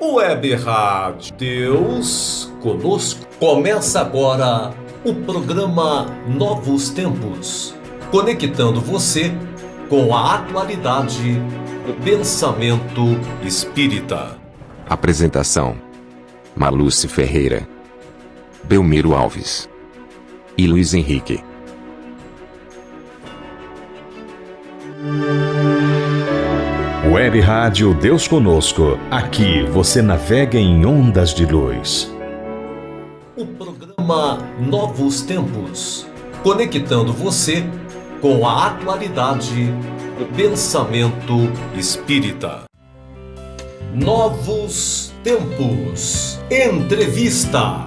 Web Rádio Deus Conosco. Começa agora o programa Novos Tempos, conectando você com a atualidade do pensamento espírita. Apresentação: Marluce Ferreira, Belmiro Alves e Luiz Henrique. Web Rádio Deus Conosco. Aqui você navega em ondas de luz. O programa Novos Tempos, conectando você com a atualidade do pensamento espírita. Novos Tempos. Entrevista.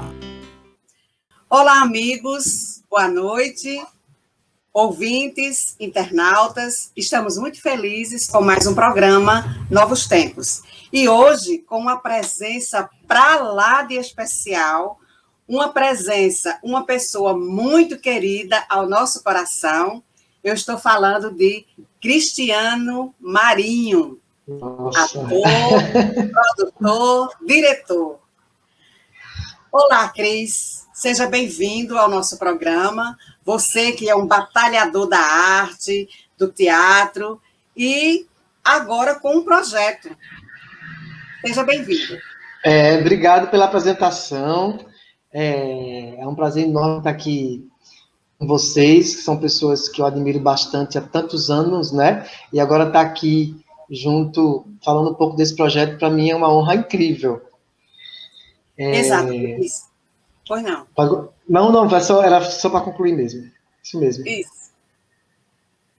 Olá, amigos. Boa noite. Ouvintes, internautas, estamos muito felizes com mais um programa Novos Tempos. E hoje, com uma presença pra lá de especial, uma pessoa muito querida ao nosso coração. Eu estou falando de Cristiano Marinho, ator, produtor, diretor. Olá, Cris. Seja bem-vindo ao nosso programa. Você que é um batalhador da arte, do teatro, e agora com um projeto. Seja bem-vindo. Obrigado pela apresentação. É um prazer enorme estar aqui com vocês, que são pessoas que eu admiro bastante há tantos anos, né? E agora estar aqui junto, falando um pouco desse projeto, para mim é uma honra incrível. Exato, isso. Pois não. Não, era só para concluir mesmo. Isso mesmo. Isso.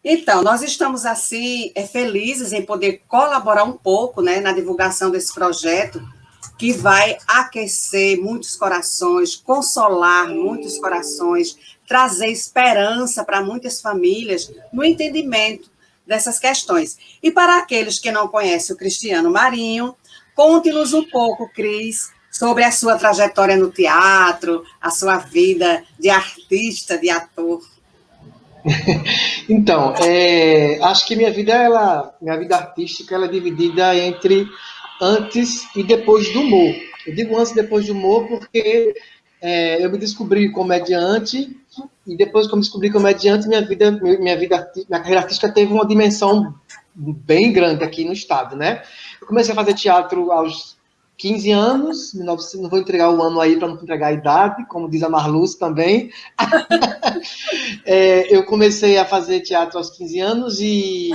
Então, nós estamos, assim, felizes em poder colaborar um pouco, né, na divulgação desse projeto, que vai aquecer muitos corações, consolar muitos corações, trazer esperança para muitas famílias no entendimento dessas questões. E para aqueles que não conhecem o Cristiano Marinho, conte-nos um pouco, Cris, sobre a sua trajetória no teatro, a sua vida de artista, de ator. Então, acho que minha vida artística, ela é dividida entre antes e depois do humor. Eu digo antes e depois do humor porque eu me descobri comediante e depois que eu me descobri comediante, minha carreira artística teve uma dimensão bem grande aqui no estado, né? Eu comecei a fazer teatro aos 15 anos, não vou entregar o ano aí para não entregar a idade, como diz a Marluce também. Eu comecei a fazer teatro aos 15 anos e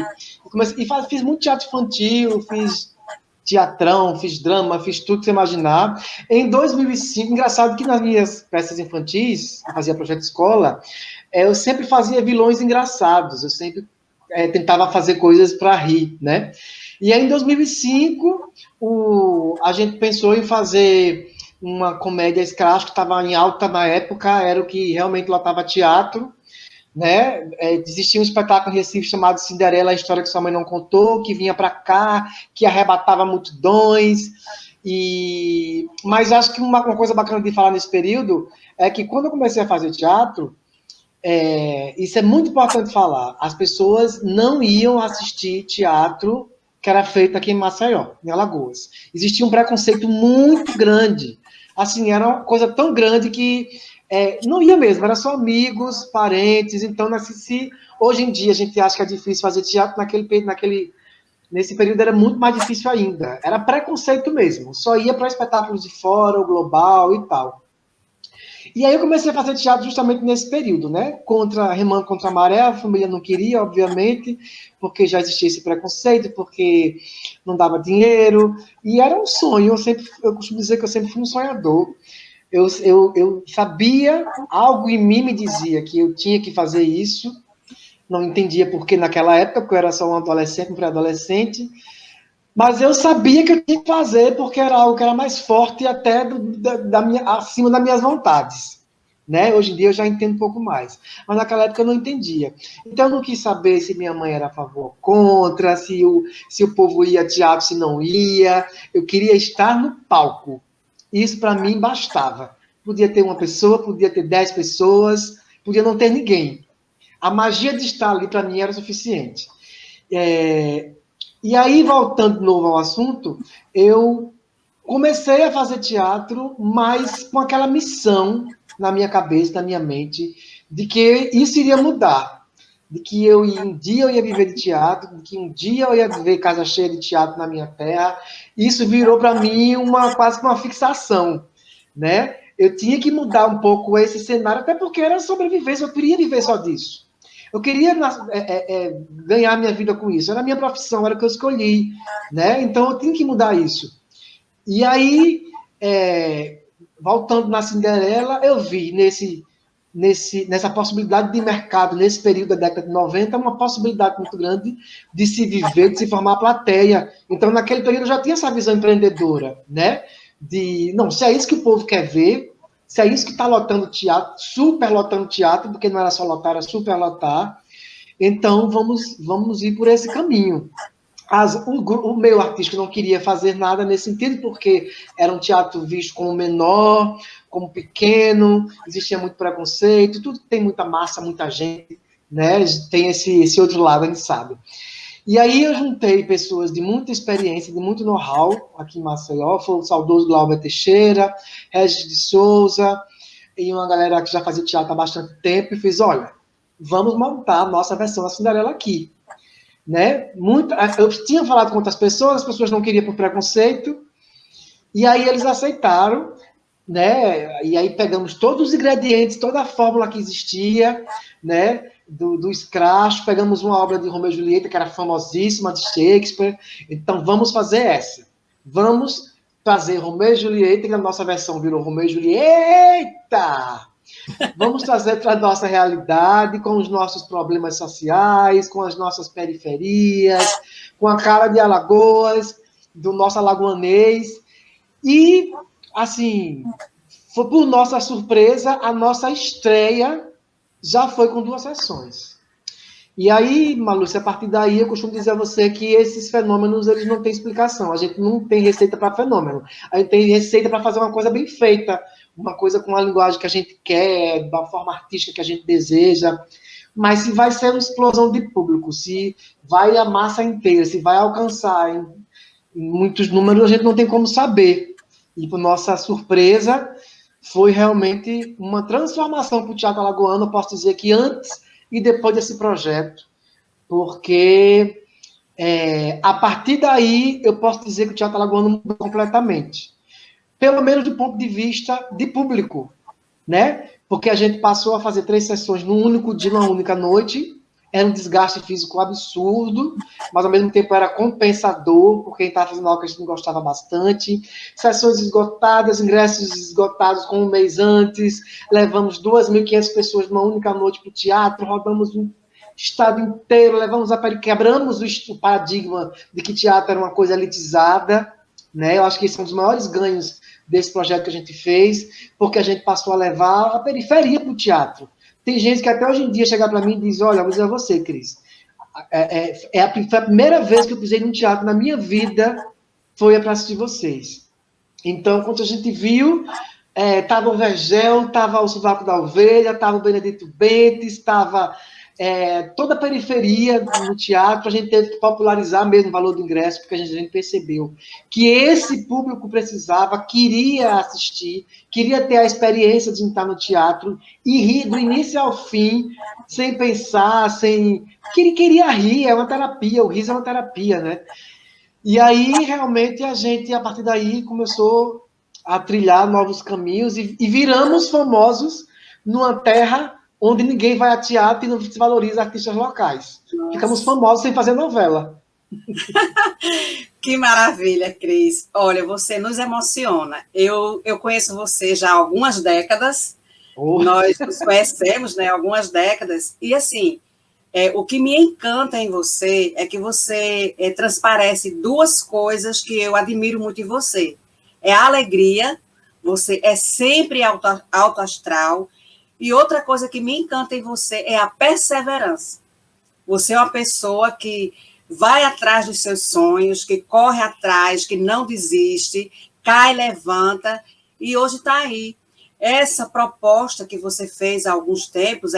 fiz muito teatro infantil, fiz teatrão, fiz drama, fiz tudo que você imaginar. Em 2005, engraçado que nas minhas peças infantis, eu fazia projeto de escola, eu sempre fazia vilões engraçados, eu sempre tentava fazer coisas para rir, né? E aí, em 2005, a gente pensou em fazer uma comédia escrachá que estava em alta na época, era o que realmente lotava teatro, né? Existia um espetáculo em Recife chamado Cinderela, a história que sua mãe não contou, que vinha para cá, que arrebatava multidões. Mas acho que uma coisa bacana de falar nesse período é que quando eu comecei a fazer teatro, isso é muito importante falar, as pessoas não iam assistir teatro que era feito aqui em Maceió, em Alagoas. Existia um preconceito muito grande. Assim, era uma coisa tão grande que não ia mesmo, era só amigos, parentes. Então, hoje em dia a gente acha que é difícil fazer teatro, nesse período era muito mais difícil ainda. Era preconceito mesmo, só ia para espetáculos de fora, o global e tal. E aí eu comecei a fazer teatro justamente nesse período, né? Remando contra a maré, a família não queria, obviamente, porque já existia esse preconceito, porque não dava dinheiro, e era um sonho. Eu costumo dizer que eu sempre fui um sonhador. Eu sabia, algo em mim me dizia que eu tinha que fazer isso, não entendia por que naquela época, porque eu era só um adolescente, um pré-adolescente, mas eu sabia que eu tinha que fazer porque era algo que era mais forte até acima das minhas vontades. Né? Hoje em dia eu já entendo um pouco mais. Mas naquela época eu não entendia. Então eu não quis saber se minha mãe era a favor ou contra, se o povo ia a teatro, se não ia. Eu queria estar no palco. Isso para mim bastava. Podia ter uma pessoa, podia ter 10 pessoas, podia não ter ninguém. A magia de estar ali para mim era suficiente. E aí, voltando de novo ao assunto, eu comecei a fazer teatro, mas com aquela missão na minha cabeça, na minha mente, de que isso iria mudar, de que um dia eu ia viver de teatro, de que um dia eu ia viver casa cheia de teatro na minha terra. Isso virou para mim quase que uma fixação, né? Eu tinha que mudar um pouco esse cenário, até porque era sobrevivência, eu queria viver só disso. Eu queria ganhar minha vida com isso, era a minha profissão, era o que eu escolhi, né? Então eu tinha que mudar isso. E aí, voltando na Cinderela, eu vi nessa possibilidade de mercado, nesse período da década de 90, uma possibilidade muito grande de se viver, de se formar plateia. Então, naquele período, eu já tinha essa visão empreendedora, né? Não, se é isso que o povo quer ver, se é isso que está lotando teatro, super lotando teatro, porque não era só lotar, era super lotar, então vamos ir por esse caminho. O meio artístico não queria fazer nada nesse sentido, porque era um teatro visto como menor, como pequeno, existia muito preconceito, tudo tem muita massa, muita gente, né? Tem esse outro lado, a gente sabe. E aí eu juntei pessoas de muita experiência, de muito know-how aqui em Maceió, foi o saudoso Glauber Teixeira, Regis de Souza, e uma galera que já fazia teatro há bastante tempo, e fiz, olha, vamos montar a nossa versão da Cinderela aqui. Né? Eu tinha falado com outras pessoas, as pessoas não queriam por preconceito, e aí eles aceitaram, né? E aí pegamos todos os ingredientes, toda a fórmula que existia, né? Do escracho, pegamos uma obra de Romeu e Julieta, que era famosíssima, de Shakespeare, então vamos fazer essa. Vamos fazer Romeu e Julieta, que na nossa versão virou Romeu e Julieta! Vamos trazer para a nossa realidade, com os nossos problemas sociais, com as nossas periferias, com a cara de Alagoas, do nosso alagoanês. E, assim, foi por nossa surpresa, a nossa estreia já foi com 2 sessões. E aí, Malúcia, a partir daí, eu costumo dizer a você que esses fenômenos, eles não têm explicação. A gente não tem receita para fenômeno. A gente tem receita para fazer uma coisa bem feita, uma coisa com a linguagem que a gente quer, da forma artística que a gente deseja. Mas se vai ser uma explosão de público, se vai a massa inteira, se vai alcançar em muitos números, a gente não tem como saber. E, por nossa surpresa, foi realmente uma transformação para o teatro alagoano, eu posso dizer que antes e depois desse projeto, porque a partir daí eu posso dizer que o teatro alagoano mudou completamente, pelo menos do ponto de vista de público, né? Porque a gente passou a fazer 3 sessões num único dia, numa única noite, era um desgaste físico absurdo, mas ao mesmo tempo era compensador, porque a gente estava fazendo algo que a gente não gostava bastante. Sessões esgotadas, ingressos esgotados com um mês antes, levamos 2.500 pessoas numa única noite para o teatro, rodamos um estado inteiro, quebramos o paradigma de que teatro era uma coisa elitizada, né? Eu acho que esse é um dos maiores ganhos desse projeto que a gente fez, porque a gente passou a levar a periferia para o teatro. Tem gente que até hoje em dia chega para mim e diz, olha, vou dizer a você, Cris, foi a primeira vez que eu pisei num teatro na minha vida, foi para assistir vocês. Então, quando a gente viu, estava o Vergel, estava o Sovaco da Ovelha, estava o Benedito Bentes, estava toda a periferia no teatro, a gente teve que popularizar mesmo o valor do ingresso, porque a gente percebeu que esse público precisava, queria assistir, queria ter a experiência de estar no teatro e rir do início ao fim, sem pensar, queria rir, é uma terapia, o riso é uma terapia, né? E aí, realmente, a gente, a partir daí, começou a trilhar novos caminhos e viramos famosos numa terra onde ninguém vai a teatro e não se valoriza artistas locais. Nossa. Ficamos famosos sem fazer novela. Que maravilha, Cris. Olha, você nos emociona. Eu conheço você já há algumas décadas. Nós nos conhecemos, né, há algumas décadas. E, assim, o que me encanta em você é que você transparece 2 coisas que eu admiro muito em você. É a alegria, você é sempre alto astral. E outra coisa que me encanta em você é a perseverança. Você é uma pessoa que vai atrás dos seus sonhos, que corre atrás, que não desiste, cai, levanta, e hoje está aí. Essa proposta que você fez há alguns tempos,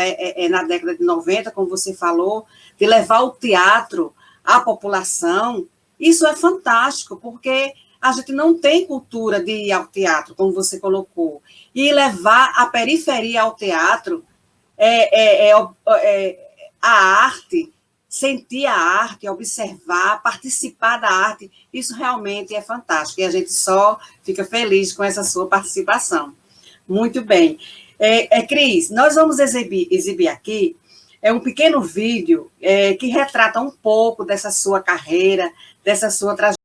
na década de 90, como você falou, de levar o teatro à população, isso é fantástico, porque a gente não tem cultura de ir ao teatro, como você colocou. E levar a periferia ao teatro a arte, sentir a arte, observar, participar da arte, isso realmente é fantástico. E a gente só fica feliz com essa sua participação. Muito bem. Cris, nós vamos exibir aqui um pequeno vídeo que retrata um pouco dessa sua carreira, dessa sua trajetória.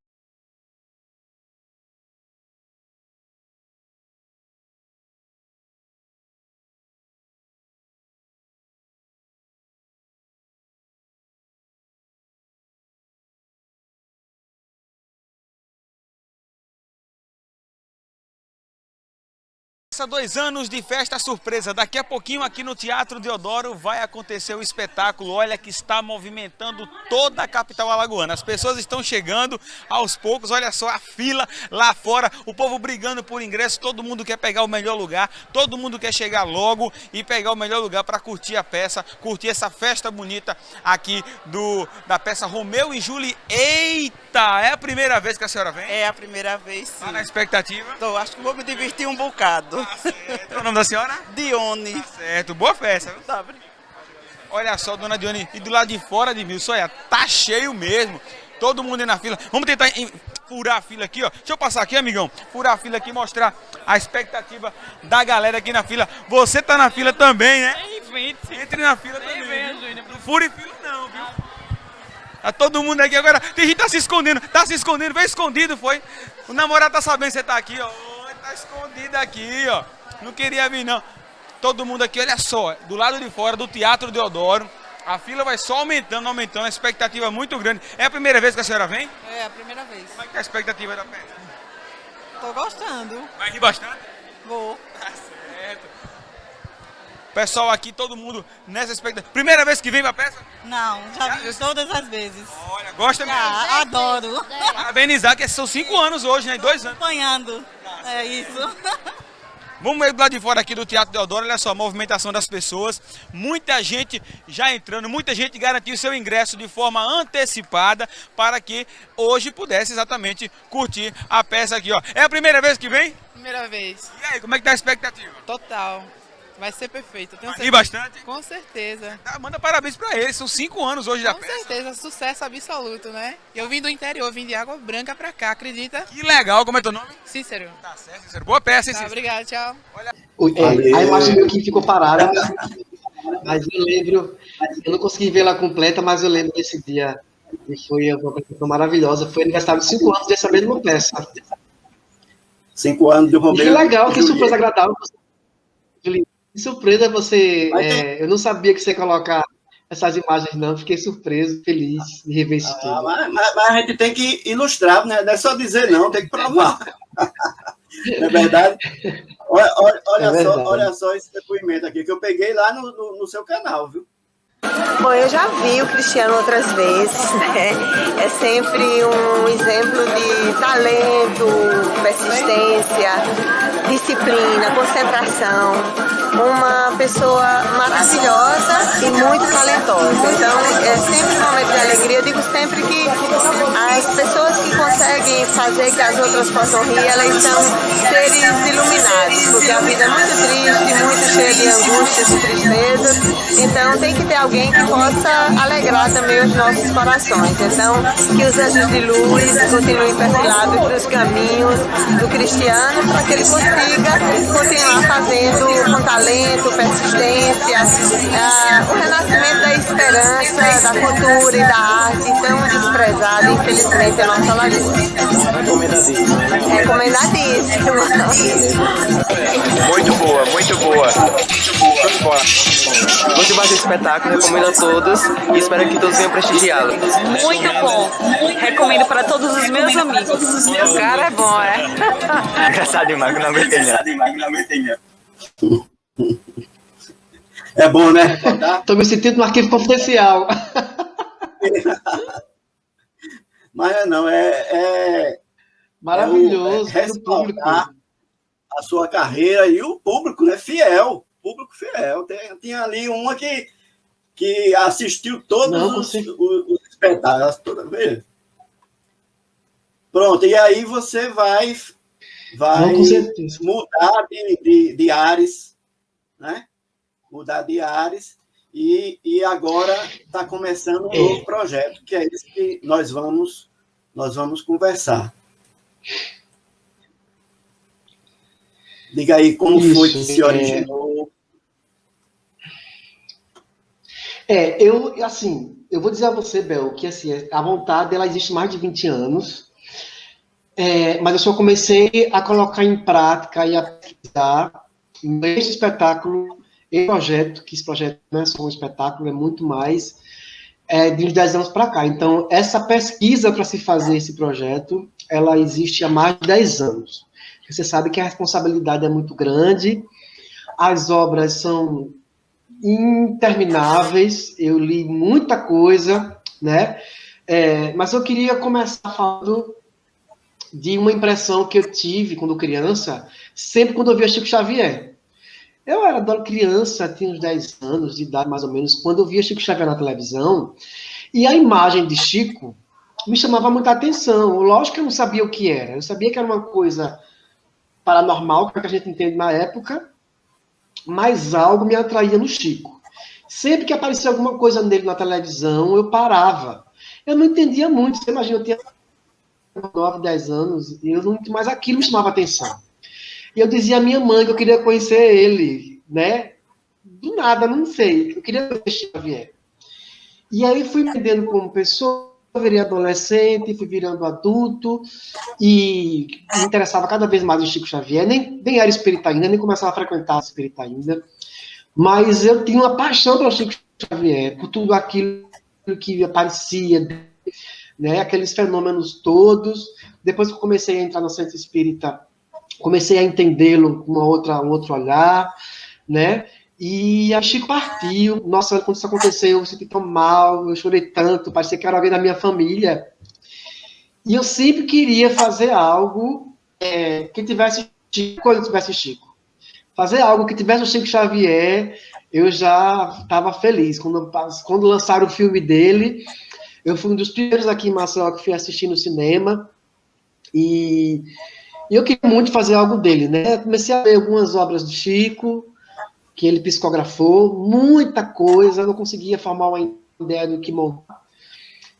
Há 2 anos de festa surpresa. Daqui a pouquinho aqui no Teatro Deodoro vai acontecer o espetáculo. Olha que está movimentando toda a capital alagoana. As pessoas estão chegando aos poucos. Olha só a fila lá fora, o povo brigando por ingresso. Todo mundo quer pegar o melhor lugar, todo mundo quer chegar logo e pegar o melhor lugar para curtir a peça, curtir essa festa bonita aqui da peça Romeu e Julie. Eita, é a primeira vez que a senhora vem? É a primeira vez, sim. Tá na expectativa? Tô, acho que vou me divertir um bocado. Qual é o nome da senhora? Dione. Tá certo, boa festa. Viu? Tá, obrigado. Olha só, dona Dione, e do lado de fora de Milson, olha, tá cheio mesmo. Todo mundo aí na fila. Vamos tentar furar a fila aqui, ó. Deixa eu passar aqui, amigão. Furar a fila aqui e mostrar a expectativa da galera aqui na fila. Você tá na fila também, né? Entre na fila também. Não fure fila não, viu? Tá todo mundo aqui agora. Tem gente que tá se escondendo, veio escondido, foi. O namorado tá sabendo que você tá aqui, ó. Tá escondido aqui, ó. Não queria vir, não. Todo mundo aqui, olha só, do lado de fora do Teatro Deodoro. A fila vai só aumentando, a expectativa é muito grande. É a primeira vez que a senhora vem? É a primeira vez. Como é que é a expectativa da peça? Tô gostando. Vai rir bastante? Vou. Tá certo. Pessoal aqui, todo mundo nessa expectativa. Primeira vez que vem pra peça? Não, já vi todas as vezes. Olha, gosta mesmo. Adoro. Parabenizar, que são 5 anos hoje, né? 2 anos. Acompanhando. É isso. Vamos ver do lado de fora aqui do Teatro Deodoro, olha só a movimentação das pessoas, muita gente já entrando, muita gente garantiu seu ingresso de forma antecipada para que hoje pudesse exatamente curtir a peça aqui, ó. É a primeira vez que vem? Primeira vez. E aí, como é que tá a expectativa? Total. Vai ser perfeito. Tenho Vai rir certeza. bastante? Com certeza. Manda parabéns pra eles, são 5 anos hoje da Com peça. certeza, sucesso absoluto, né? Eu vim do interior, vim de Água Branca pra cá, acredita? Que legal, como é teu nome? Cícero. Tá certo, Cícero. Boa peça, hein, Tá, Cícero? obrigado, tchau. A imagem meio que ficou parada, mas eu lembro, eu não consegui ver ela completa, mas eu lembro desse dia, que foi uma apresentação maravilhosa, foi aniversário de 5 anos dessa mesma peça. 5 anos de Romeu. E que legal, que surpresa agradável. Que surpresa você, eu não sabia que você ia colocar essas imagens não, fiquei surpreso, feliz de rever isso tudo. Mas a gente tem que ilustrar, né? Não é só dizer não, tem que provar. Não é verdade? Olha só esse depoimento aqui, que eu peguei lá no seu canal, viu? Bom, eu já vi o Cristiano outras vezes, né? É sempre um exemplo de talento, persistência, disciplina, concentração. Uma pessoa maravilhosa e muito talentosa. Então, é sempre um momento de alegria. Eu digo sempre que as pessoas que conseguem fazer que as outras possam rir, elas são seres iluminados, porque a vida é muito triste, muito cheia de angústias e tristezas. Então, tem que ter alguém que possa alegrar também os nossos corações. Então, que os anjos de luz continuem perfilados nos caminhos do Cristiano para que ele consiga continuar fazendo com talento, persistência, o renascimento da esperança, da cultura e da arte tão desprezada, infelizmente, em nossa lagoa. Recomendadíssimo. Recomendadíssimo. Muito boa, muito boa. Muito boa. Muito mais espetáculo, recomendo a todos e espero que todos venham prestigiá-lo. Muito bom. Recomendo para todos os meus amigos. O cara é bom, é? Engraçado demais, que não aguentei não. É bom, né? Estou me sentindo no arquivo confidencial. Mas não, maravilhoso. Respaldar a sua carreira e o público, né? Fiel. Público fiel. Tinha ali uma que assistiu todos os espetáculos toda vez. Pronto, e aí você vai Não, com certeza. mudar de ares, né? Mudar de ares, e agora está começando um novo projeto, que é esse que nós vamos conversar. Diga aí como foi que se originou. Eu vou dizer a você, Bel, que assim, a vontade ela existe mais de 20 anos, mas eu só comecei a colocar em prática e a pesquisar neste espetáculo, que esse projeto não é só um espetáculo, é muito mais, de uns 10 anos para cá. Então, essa pesquisa para se fazer esse projeto, ela existe há mais de 10 anos. Você sabe que a responsabilidade é muito grande, as obras são intermináveis, eu li muita coisa, né? Mas eu queria começar falando de uma impressão que eu tive quando criança, sempre quando eu via Chico Xavier. Eu era criança, tinha uns 10 anos de idade, mais ou menos, quando eu via Chico Xavier na televisão, e a imagem de Chico me chamava muita atenção. Lógico que eu não sabia o que era, eu sabia que era uma coisa paranormal, que a gente entende na época, mas algo me atraía no Chico. Sempre que aparecia alguma coisa nele na televisão, eu parava. Eu não entendia muito, você imagina, eu tinha 9, 10 anos, e eu não, mas aquilo me chamava atenção. E eu dizia à minha mãe que eu queria conhecer ele, né? Do nada, não sei, eu queria conhecer Chico Xavier. E aí fui me entendendo como pessoa, virei adolescente, fui virando adulto, e me interessava cada vez mais em Chico Xavier, nem era espírita ainda, nem começava a frequentar a espírita ainda, mas eu tinha uma paixão pelo Chico Xavier, por tudo aquilo que aparecia, né, aqueles fenômenos todos. Depois que eu comecei a entrar no centro espírita, comecei a entendê-lo com um outro olhar, né? E a Chico partiu. Nossa, quando isso aconteceu, eu me senti tão mal, eu chorei tanto, parecia que era alguém da minha família. E eu sempre queria fazer algo que tivesse Chico, quando tivesse Chico. Fazer algo que tivesse o Chico Xavier, eu já estava feliz. Quando lançaram o filme dele, eu fui um dos primeiros aqui em Maceió que fui assistir no cinema. E eu queria muito fazer algo dele, né? Comecei a ler algumas obras do Chico, que ele psicografou, muita coisa, não conseguia formar uma ideia do que montar.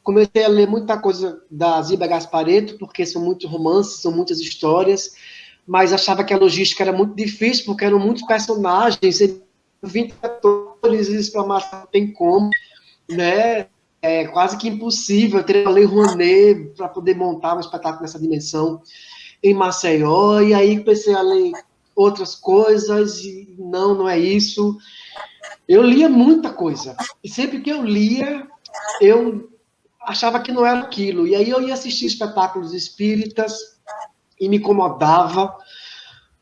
Comecei a ler muita coisa da Ziba Gasparetto, porque são muitos romances, são muitas histórias, mas achava que a logística era muito difícil, porque eram muitos personagens, 20 atores, isso para Márcio não tem como, né? É quase que impossível. Eu teria que ler Rouanet para poder montar um espetáculo nessa dimensão em Maceió, e aí comecei a ler outras coisas, e não é isso. Eu lia muita coisa, e sempre que eu lia, eu achava que não era aquilo, e aí eu ia assistir espetáculos espíritas, e me incomodava,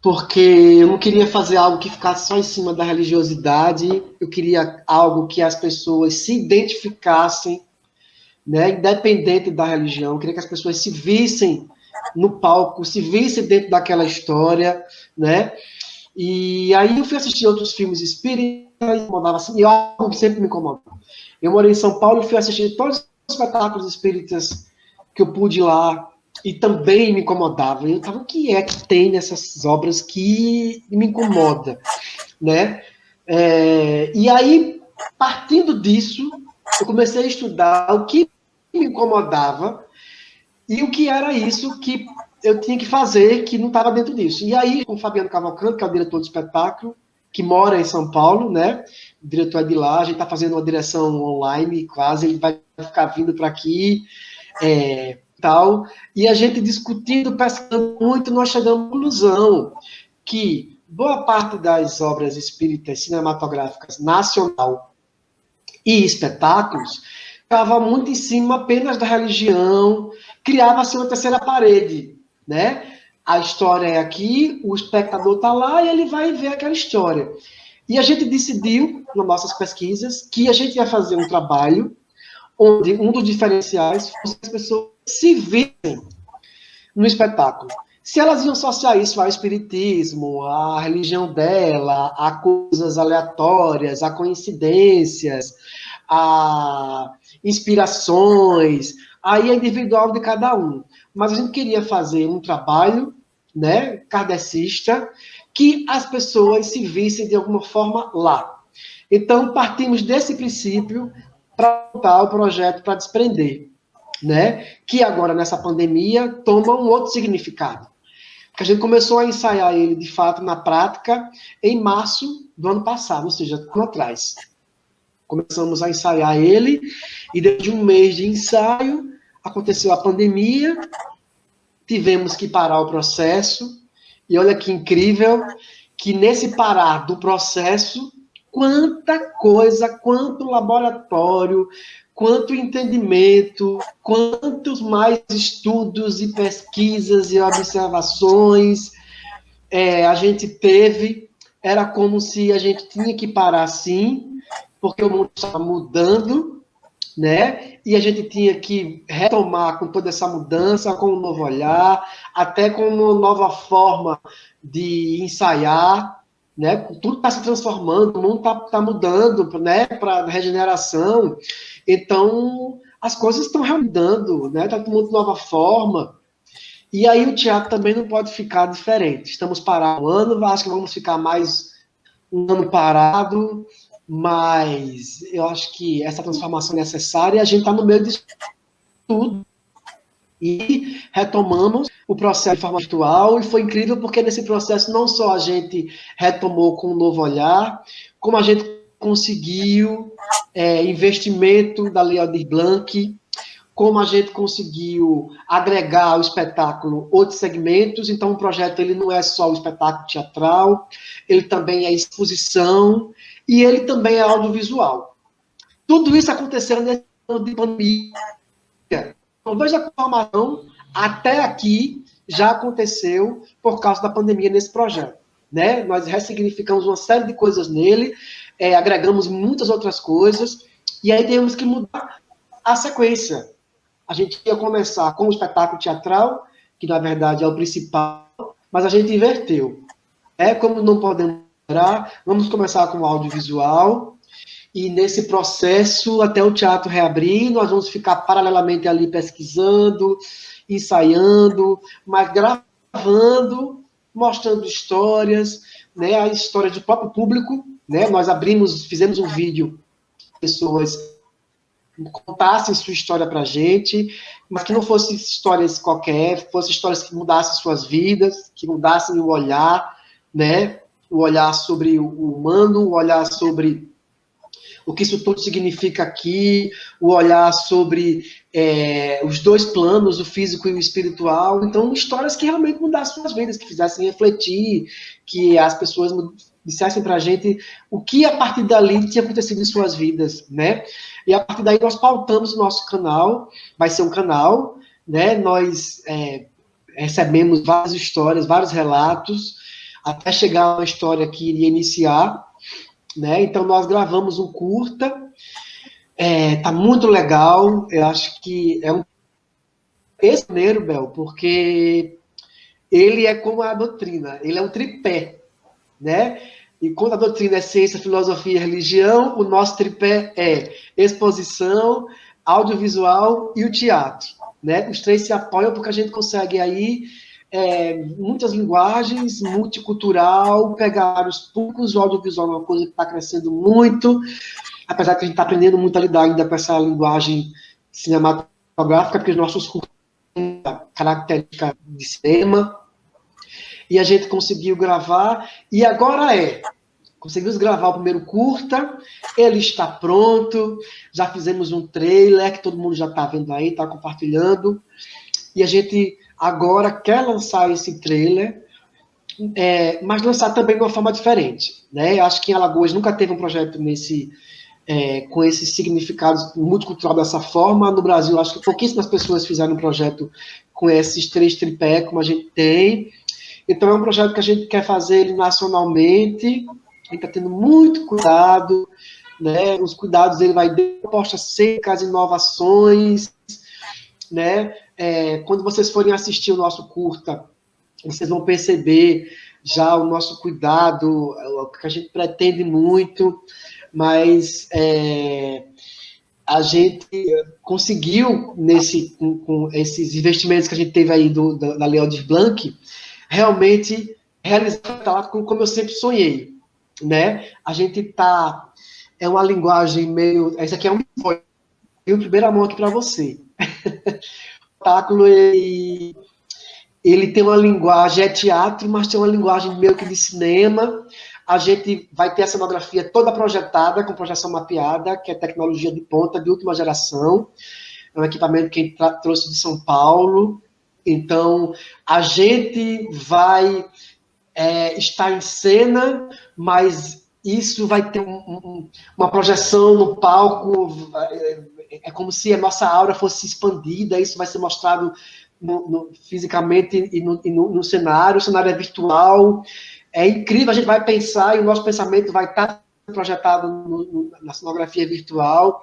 porque eu não queria fazer algo que ficasse só em cima da religiosidade, eu queria algo que as pessoas se identificassem, né, independente da religião, eu queria que as pessoas se vissem no palco, se vissem dentro daquela história, né? E aí eu fui assistir outros filmes espíritas, incomodava assim, e algo que sempre me incomodou. Eu morei em São Paulo e fui assistir todos os espetáculos espíritas que eu pude ir lá, e também me incomodava. Eu tava, o que é que tem nessas obras que me incomoda, né? E aí, partindo disso, eu comecei a estudar o que me incomodava e o que era isso que eu tinha que fazer, que não estava dentro disso. E aí, com o Fabiano Cavalcante, que é o diretor do espetáculo, que mora em São Paulo, né? O diretor é de lá, a gente está fazendo uma direção online, quase, ele vai ficar vindo para aqui, tal. E a gente discutindo, pescando muito, nós chegamos à conclusão que boa parte das obras espíritas cinematográficas nacional e espetáculos ficava muito em cima apenas da religião, criava-se uma terceira parede, né? A história é aqui, o espectador está lá e ele vai ver aquela história. E a gente decidiu, nas nossas pesquisas, que a gente ia fazer um trabalho onde um dos diferenciais fosse as pessoas se vissem no espetáculo. Se elas iam associar isso ao espiritismo, à religião dela, a coisas aleatórias, a coincidências, a inspirações, aí é individual de cada um. Mas a gente queria fazer um trabalho, né, kardecista, que as pessoas se vissem de alguma forma lá. Então, partimos desse princípio para montar o projeto para desprender, né, que agora, nessa pandemia, toma um outro significado. Porque a gente começou a ensaiar ele, de fato, na prática, em março do ano passado, ou seja, ano atrás. Começamos a ensaiar ele, e depois de um mês de ensaio, aconteceu a pandemia, tivemos que parar o processo, e olha que incrível, que nesse parar do processo, quanta coisa, quanto laboratório, quanto entendimento, quantos mais estudos e pesquisas e observações a gente teve. Era como se a gente tinha que parar sim, porque o mundo estava mudando, né? E a gente tinha que retomar com toda essa mudança, com um novo olhar, até com uma nova forma de ensaiar, né? Tudo está se transformando, o mundo está mudando, né? Para regeneração. Então, as coisas estão mudando, né? Está tomando nova forma. E aí o teatro também não pode ficar diferente. Estamos parados um ano, acho que vamos ficar mais um ano parado, mas eu acho que essa transformação é necessária e a gente está no meio disso tudo. E retomamos o processo de forma virtual, e foi incrível porque nesse processo não só a gente retomou com um novo olhar, como a gente conseguiu investimento da Lei Aldir Blanc, como a gente conseguiu agregar ao espetáculo outros segmentos. Então o projeto ele não é só o espetáculo teatral, ele também é exposição, e ele também é audiovisual. Tudo isso aconteceu nesse ano de pandemia. Então, veja a formação até aqui já aconteceu por causa da pandemia nesse projeto, né? Nós ressignificamos uma série de coisas nele, agregamos muitas outras coisas, e aí temos que mudar a sequência. A gente ia começar com o espetáculo teatral, que na verdade é o principal, mas a gente inverteu. Como não podemos esperar, vamos começar com o audiovisual, e nesse processo, até o teatro reabrir, nós vamos ficar paralelamente ali pesquisando, ensaiando, mas gravando, mostrando histórias, né, a história do próprio público, né, nós fizemos um vídeo, pessoas contassem sua história para a gente, mas que não fossem histórias qualquer, fossem histórias que mudassem suas vidas, que mudassem o olhar, né, o olhar sobre o humano, o olhar sobre o que isso tudo significa aqui, o olhar sobre os dois planos, o físico e o espiritual. Então, histórias que realmente mudassem suas vidas, que fizessem refletir, que as pessoas dissessem para a gente o que a partir dali tinha acontecido em suas vidas, né? E a partir daí nós pautamos o nosso canal, vai ser um canal, né? Nós recebemos várias histórias, vários relatos, até chegar a uma história que iria iniciar, né? Então nós gravamos um curta, tá muito legal, eu acho que é esse primeiro, Bel, porque ele é como a doutrina, ele é um tripé, né? E quando a doutrina é ciência, filosofia e religião, o nosso tripé é exposição, audiovisual e o teatro, né? Os três se apoiam porque a gente consegue aí muitas linguagens, multicultural, pegar os públicos. O audiovisual é uma coisa que está crescendo muito, apesar que a gente está aprendendo muito a lidar ainda com essa linguagem cinematográfica, porque os nossos cursos têm a característica de cinema, e a gente conseguiu gravar, e agora conseguimos gravar o primeiro curta, ele está pronto, já fizemos um trailer, que todo mundo já está vendo aí, está compartilhando, e a gente agora quer lançar esse trailer, mas lançar também de uma forma diferente, né? Acho que em Alagoas nunca teve um projeto com esse significado multicultural dessa forma. No Brasil, acho que pouquíssimas pessoas fizeram um projeto com esses três tripés, como a gente tem. Então, é um projeto que a gente quer fazer ele nacionalmente, a gente está tendo muito cuidado, né? Os cuidados, ele vai dar propostas secas, inovações, né? Quando vocês forem assistir o nosso curta, vocês vão perceber já o nosso cuidado, o que a gente pretende muito, mas a gente conseguiu, com esses investimentos que a gente teve aí da Lei Aldir Blanc, realmente realizar como eu sempre sonhei, né? A gente tá... É uma linguagem meio... Esse aqui é um primeira mão aqui para você. O espetáculo, ele tem uma linguagem, é teatro, mas tem uma linguagem meio que de cinema. A gente vai ter a cenografia toda projetada, com projeção mapeada, que é tecnologia de ponta, de última geração. É um equipamento que a gente trouxe de São Paulo. Então, a gente vai estar em cena, mas isso vai ter uma projeção no palco, é como se a nossa aura fosse expandida, isso vai ser mostrado fisicamente e no cenário, o cenário é virtual, é incrível, a gente vai pensar e o nosso pensamento vai estar projetado na cenografia virtual,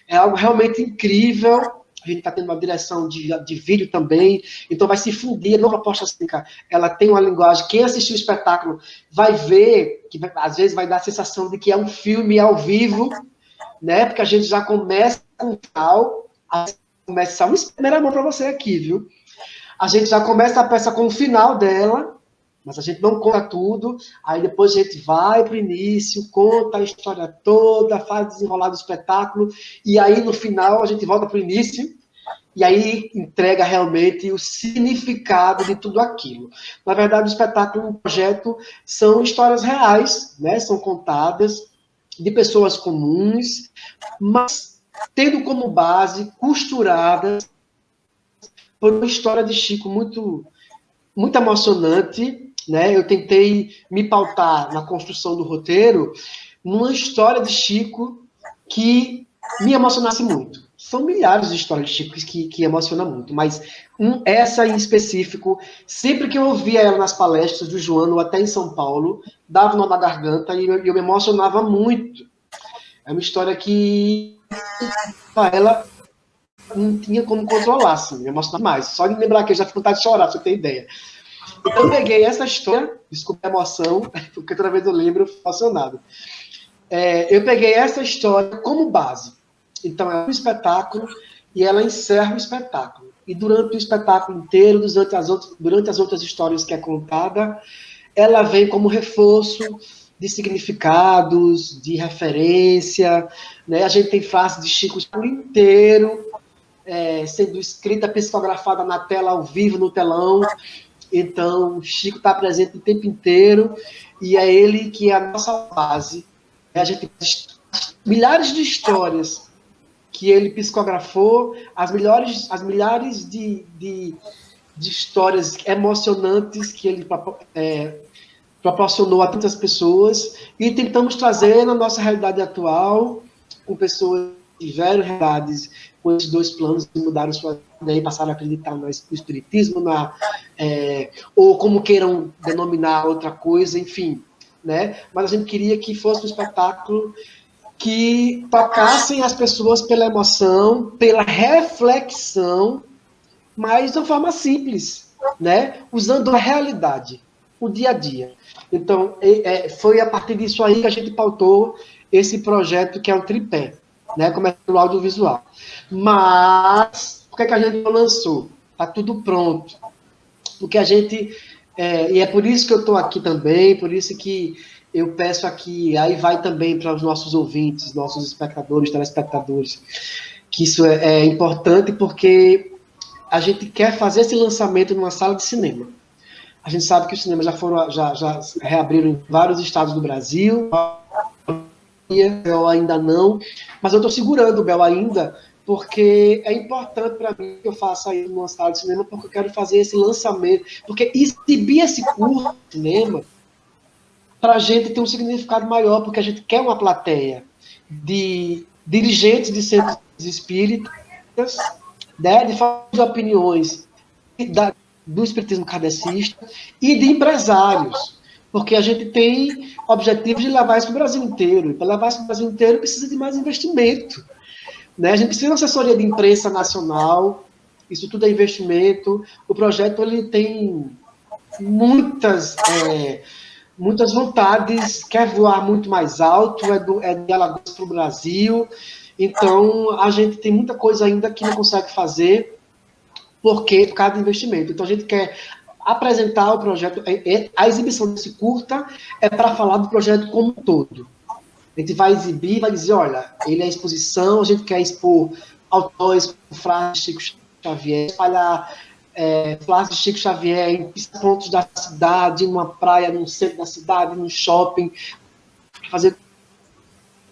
é algo realmente incrível. A gente está tendo uma direção de vídeo também, então vai se fundir, a nova proposta cênica, ela tem uma linguagem, quem assistiu o espetáculo vai ver, que às vezes vai dar a sensação de que é um filme ao vivo, né, porque a gente já começa com o final, começa uma primeira mão para você aqui, viu? A gente já começa a peça com o final dela, mas a gente não conta tudo, aí depois a gente vai para o início, conta a história toda, faz desenrolar do espetáculo, e aí no final a gente volta para o início, e aí entrega realmente o significado de tudo aquilo. Na verdade, o espetáculo, o projeto, são histórias reais, né? São contadas de pessoas comuns, mas tendo como base, costuradas por uma história de Chico muito, muito emocionante, né? Eu tentei me pautar na construção do roteiro numa história de Chico que me emocionasse muito. São milhares de histórias de Chico que emocionam muito, mas essa em específico, sempre que eu ouvia ela nas palestras do Joano, até em São Paulo, dava um nó na garganta e eu me emocionava muito. É uma história que ela não tinha como controlar, assim, me emocionava mais. Só de lembrar que eu já fico com vontade de chorar, pra você ter ideia. Então eu peguei essa história, desculpa a emoção, porque toda vez eu lembro, eu fico emocionado. Eu peguei essa história como base. Então é um espetáculo e ela encerra o espetáculo. E durante o espetáculo inteiro, durante as outras histórias que é contada, ela vem como reforço de significados, de referência, né? A gente tem frases de Chico o inteiro, sendo escrita, psicografada na tela, ao vivo, no telão. Então, Chico está presente o tempo inteiro, e é ele que é a nossa base. A gente tem milhares de histórias que ele psicografou, as milhares de histórias emocionantes que ele proporcionou a tantas pessoas, e tentamos trazer na nossa realidade atual, com pessoas que tiveram realidades com esses dois planos, que mudaram sua vida e passaram a acreditar no espiritismo, ou como queiram denominar outra coisa, enfim, né? Mas a gente queria que fosse um espetáculo que tocassem as pessoas pela emoção, pela reflexão, mas de uma forma simples, né? Usando a realidade, o dia a dia. Então, foi a partir disso aí que a gente pautou esse projeto que é o tripé, né? Começa pelo audiovisual. Mas, por que a gente não lançou? Está tudo pronto. Porque a gente... e é por isso que eu estou aqui também, por isso que eu peço aqui, aí vai também para os nossos ouvintes, nossos espectadores, telespectadores, que isso é importante, porque a gente quer fazer esse lançamento numa sala de cinema. A gente sabe que os cinemas já reabriram em vários estados do Brasil, eu ainda não, mas eu estou segurando o Bel ainda, porque é importante para mim que eu faça isso numa sala de cinema, porque eu quero fazer esse lançamento, porque exibir esse curso de cinema, para a gente tem um significado maior, porque a gente quer uma plateia de dirigentes de centros espíritas, né, de formas de opiniões do espiritismo kardecista e de empresários, porque a gente tem objetivos de levar isso para o Brasil inteiro, e para levar isso para o Brasil inteiro precisa de mais investimento, né? A gente precisa de uma assessoria de imprensa nacional, isso tudo é investimento. O projeto ele tem muitas vontades, quer voar muito mais alto, é de Alagoas para o Brasil, Então, a gente tem muita coisa ainda que não consegue fazer por causa do investimento. Então, a gente quer apresentar o projeto. A exibição desse curta é para falar do projeto como um todo. A gente vai exibir, vai dizer, olha, ele é exposição, a gente quer expor autores como Frase Chico Xavier, espalhar Frase de Chico Xavier em pontos da cidade, numa praia, num centro da cidade, num shopping, fazer com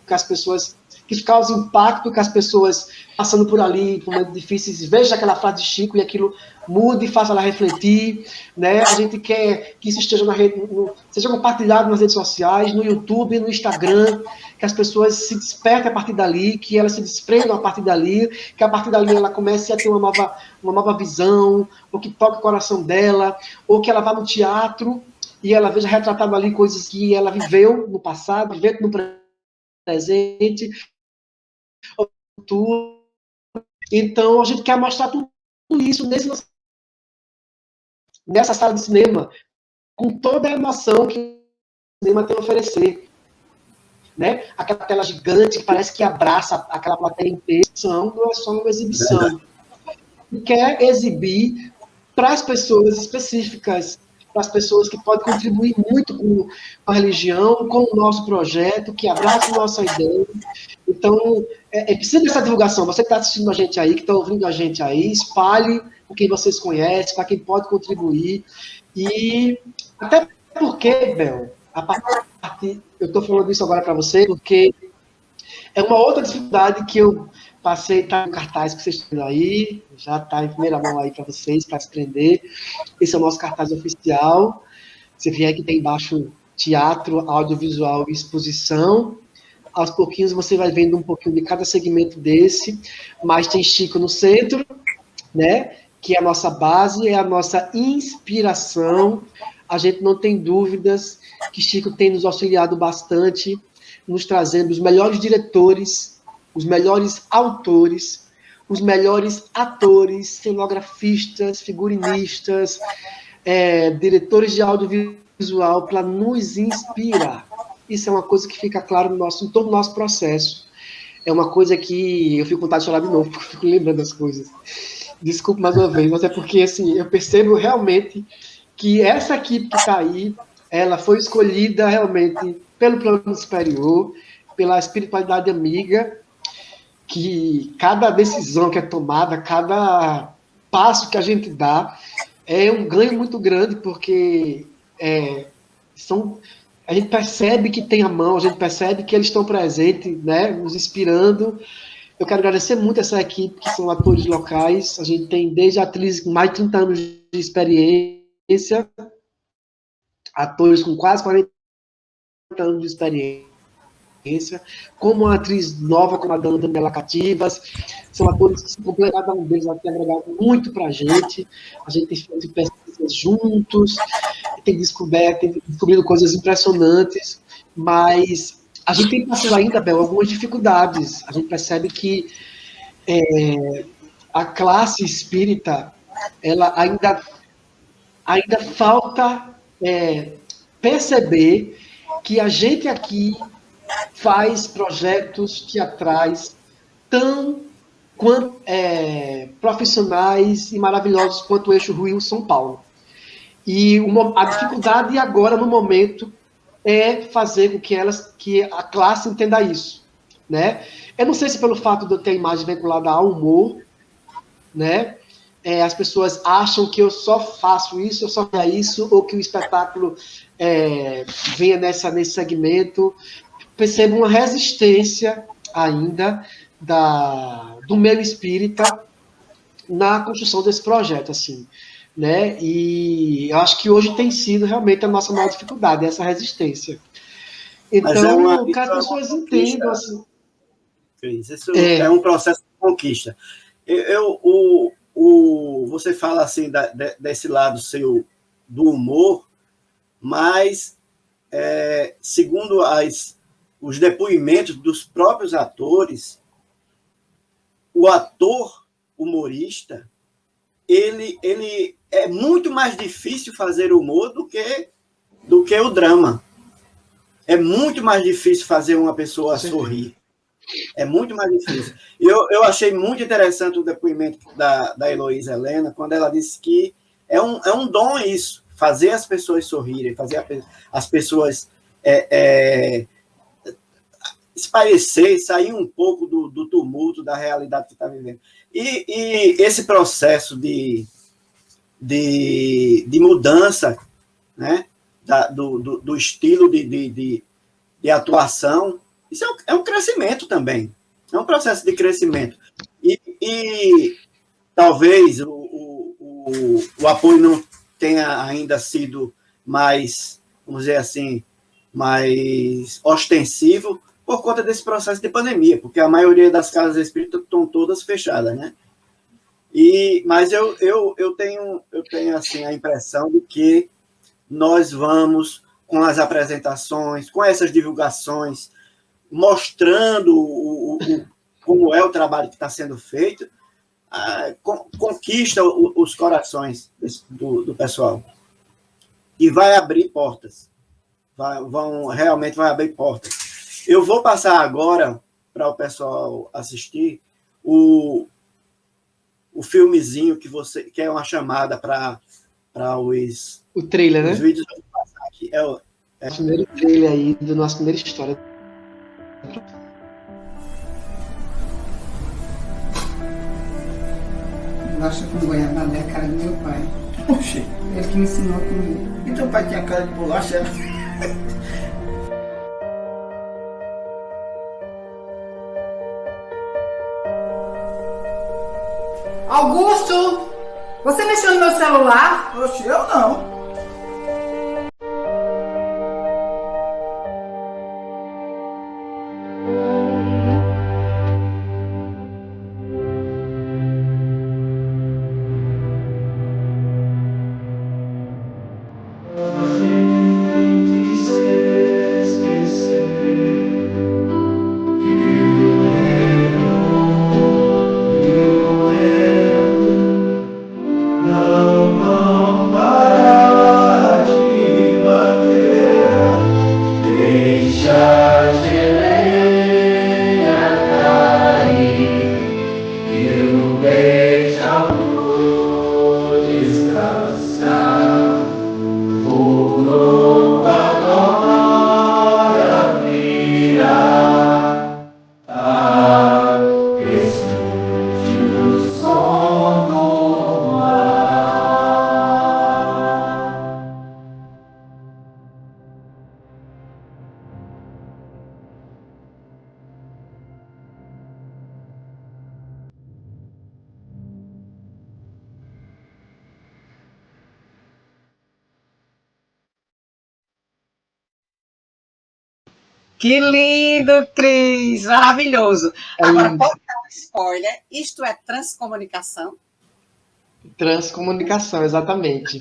que as pessoas, que cause impacto, que as pessoas passando por ali, por momentos difíceis, vejam aquela frase de Chico e aquilo mude, faça ela refletir, né? A gente quer que isso esteja na rede, seja compartilhado nas redes sociais, no YouTube, no Instagram, que as pessoas se despertem a partir dali, que elas se desprendam a partir dali, que a partir dali ela comece a ter uma nova visão, ou que toque o coração dela, ou que ela vá no teatro e ela veja retratado ali coisas que ela viveu no passado, viveu no presente, ou no futuro. Então, a gente quer mostrar tudo isso nessa sala de cinema, com toda a emoção que o cinema tem a oferecer. Né? Aquela tela gigante que parece que abraça aquela plateia inteira, não é só uma exibição. E quer exibir para as pessoas específicas, para as pessoas que podem contribuir muito com a religião, com o nosso projeto, que abraçam nossa ideia. Então, precisa dessa divulgação. Você que está assistindo a gente aí, que está ouvindo a gente aí, espalhe com quem vocês conhecem, para quem pode contribuir. E até porque, Bel, eu estou falando isso agora para você, porque é uma outra dificuldade que eu passei, tá no cartaz que vocês estão aí, já está em primeira mão aí para vocês, para se prender. Esse é o nosso cartaz oficial. Você vier aqui, tem embaixo teatro, audiovisual e exposição. Aos pouquinhos você vai vendo um pouquinho de cada segmento desse, mas tem Chico no centro, né? Que é a nossa base, é a nossa inspiração. A gente não tem dúvidas que Chico tem nos auxiliado bastante, nos trazendo os melhores diretores, os melhores autores, os melhores atores, cenografistas, figurinistas, diretores de audiovisual para nos inspirar. Isso é uma coisa que fica claro em todo o nosso processo. É uma coisa que eu fico com vontade de chorar de novo, porque eu fico lembrando das coisas. Desculpe mais uma vez, mas é porque assim, eu percebo realmente que essa equipe que está aí, ela foi escolhida realmente pelo plano superior, pela espiritualidade amiga, que cada decisão que é tomada, cada passo que a gente dá, é um ganho muito grande, porque a gente percebe que tem a mão, a gente percebe que eles estão presentes, né, nos inspirando. Eu quero agradecer muito essa equipe, que são atores locais. A gente tem desde atrizes com mais de 30 anos de experiência, atores com quase 40 anos de experiência, como uma atriz nova, como a Daniela Cativas. São atores que se completam, cada um deles tem agregado muito para a gente tem feito pesquisas juntos, tem descobrido coisas impressionantes, mas a gente tem passado ainda, Bel, algumas dificuldades. A gente percebe que a classe espírita, ela ainda falta perceber que a gente aqui faz projetos teatrais tão profissionais e maravilhosos quanto o Eixo Rio-São Paulo. E a dificuldade agora, no momento, é fazer com que a classe entenda isso, né? Eu não sei se pelo fato de eu ter a imagem vinculada ao humor, né? As pessoas acham que eu só faço isso, eu só faço isso, ou que o espetáculo venha nesse segmento. Percebo uma resistência ainda do meio espírita na construção desse projeto, assim, né? E eu acho que hoje tem sido realmente a nossa maior dificuldade, essa resistência. Então, que as pessoas entendam, assim. Isso é um processo de conquista. Você fala assim desse lado seu do humor, mas segundo os depoimentos dos próprios atores, o ator humorista, ele é muito mais difícil fazer humor do que o drama. É muito mais difícil fazer uma pessoa sorrir. É muito mais difícil. Eu achei muito interessante o depoimento da Heloísa Helena, quando ela disse que é um dom isso, fazer as pessoas sorrirem, fazer as pessoas espairecer, sair um pouco do tumulto, da realidade que está vivendo. E esse processo de mudança, né, do estilo de atuação, isso é um crescimento também, é um processo de crescimento. E talvez o apoio não tenha ainda sido mais, vamos dizer assim, mais ostensivo por conta desse processo de pandemia, porque a maioria das casas espíritas estão todas fechadas, né? Mas eu tenho assim, a impressão de que nós vamos, com as apresentações, com essas divulgações, mostrando como é o trabalho que está sendo feito, conquista os corações do pessoal. E vai abrir portas. Realmente vai abrir portas. Eu vou passar agora, para o pessoal assistir, o filmezinho que é uma chamada para os... O trailer, né? Os vídeos que eu vou passar aqui. O primeiro trailer aí da nossa primeira história. Bolacha com goiabada é a cara do meu pai. Oxi. Ele que me ensinou a comer. E teu pai tinha cara de bolacha? Augusto! Você mexeu no meu celular? Oxi, eu não. Que lindo, Cris! Maravilhoso. Agora, pode dar um spoiler. Isto é transcomunicação? Transcomunicação, exatamente.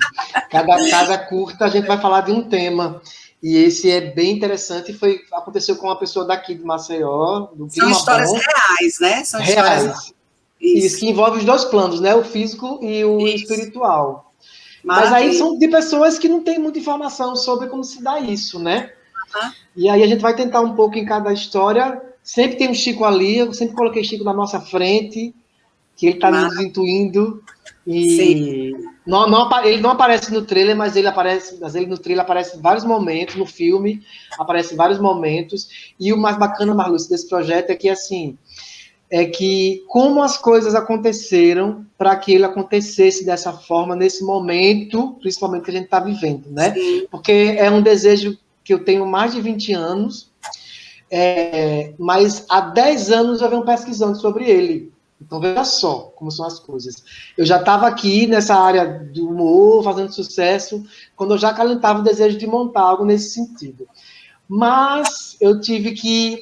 Cada curta a gente vai falar de um tema. E esse é bem interessante. Aconteceu com uma pessoa daqui de Maceió. São histórias reais, né? São reais. Histórias... Isso, que envolve os dois planos, né? O físico e o espiritual. Mas aí são de pessoas que não têm muita informação sobre como se dá isso, né? E aí a gente vai tentar um pouco em cada história. Sempre tem um Chico ali, eu sempre coloquei Chico na nossa frente, que ele está nos intuindo. E ele não aparece no trailer, mas ele no trailer aparece em vários momentos, no filme aparece em vários momentos. E o mais bacana, Marluce, desse projeto é que, assim, como as coisas aconteceram para que ele acontecesse dessa forma, nesse momento, principalmente que a gente está vivendo, né? Sim. Porque é um desejo que eu tenho mais de 20 anos, mas há 10 anos eu venho pesquisando sobre ele. Então, veja só como são as coisas. Eu já estava aqui nessa área do humor, fazendo sucesso, quando eu já acalentava o desejo de montar algo nesse sentido. Mas